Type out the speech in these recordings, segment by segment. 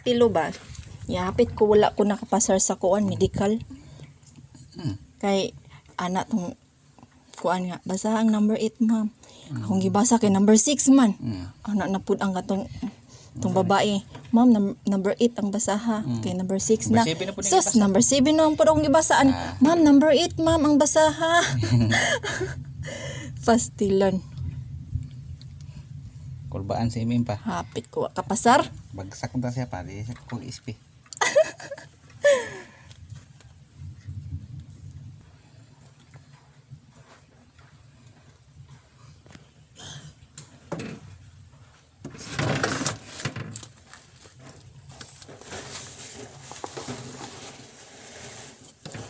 pastilo ba? Yapit ko wala ko nakapasar sa kuan medical. Kay anak tong kuan nga basa ang number 8 ma'am. Akong gibasa kay number 6 man. Anak na pud ang katong tong babae. Ma'am number 8 ang basaha kay number 6 na. Sus number 7 na ang pud akong gibasaan. Ma'am number 8 ma'am ang basaha. Pastilan. Kurbaan sa imin pa. Hapit ko kapasar. Bagsak na siya pa. Di siya kung ispi.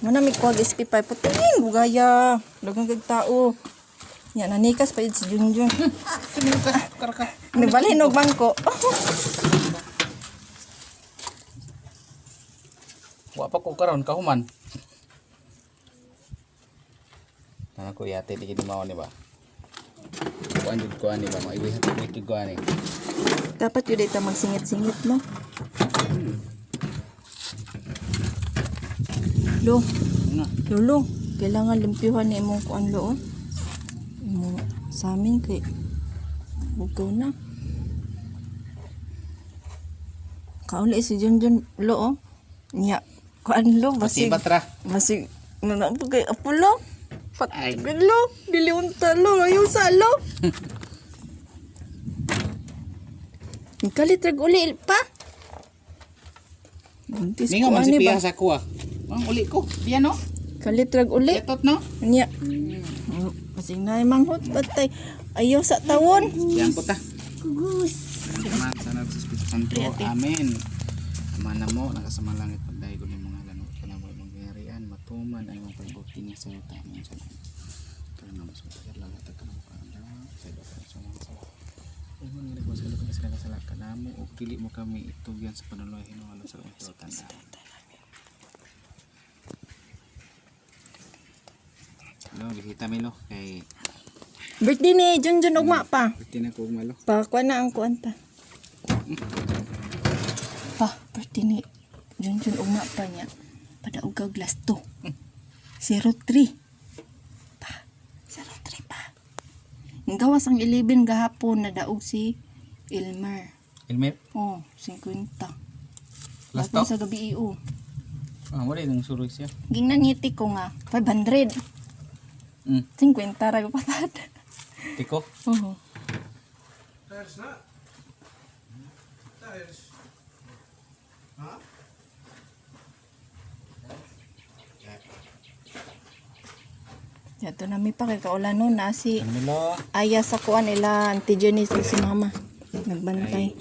Mana mi kuwag SP5 putingin bugaya. Dagang kag tao. Ya nanikas pa yun si Junjun. Nagbalhin og bangko. Wa pa ko karon kahuman. Nana ko yate di mao ni ba. Kuan jud kuan ni ba maiwi hati kuan ni. Dapat yun dito magsingit-singit no. Lo. Lolo, kailangan limpyuhan ni imong kuan lo. Imong sa amin kay bugaw na. Kauli si Junjun lo Nya kuan lo basig. Basig nanapog kay apulo. Patagin lo, diliunta lo, ayaw sa lo. Kalit rag uli pa. Ningo man si Pia sa kuha. Ang uli ko, Pia no? Kalit rag uli. Etot no? Nya. Basig na manghot patay. Ayaw sa tawon. Yan po ta. Kugus. Salamat sa Espiritu Santo. Amen. Amana mo, nakasama langit pagdahi ko ng mga lanot ka na mo mangyarian, matuman ay mga pagbuti niya sa ito. Amen. Salamat. Kaya naman sa mga langit at kanang paranda. Sa iba ka sa mga salamat. Ay mo nga nagwas ka na sila kasalak ka na mo. O pili mo kami itugyan sa panuloy. Hinuhalo sa mga tanda. Hello, bisita Milo. Kay Birthday ni Junjun ugma pa. birthday na ko malo. Pa kuan na ang kuan ta. Pa, birthday ni Junjun ugma pa niya. Padaog kag last 2. 03. Pa, 03 pa. Ang gawas ang 11 gahapon na daog si Elmer. Elmer? Oh, 50. Last Bakit to? sa gabi iyo. Wala yung suroy siya. Ging nangiti ko nga 500. 50 ra ko patad. Tiko? Oo. Tires na. Tires. Ha? Yato na mi pa kay kaulan no na si Milo. Aya sa kuan nila Auntie Jenny si mama nagbantay.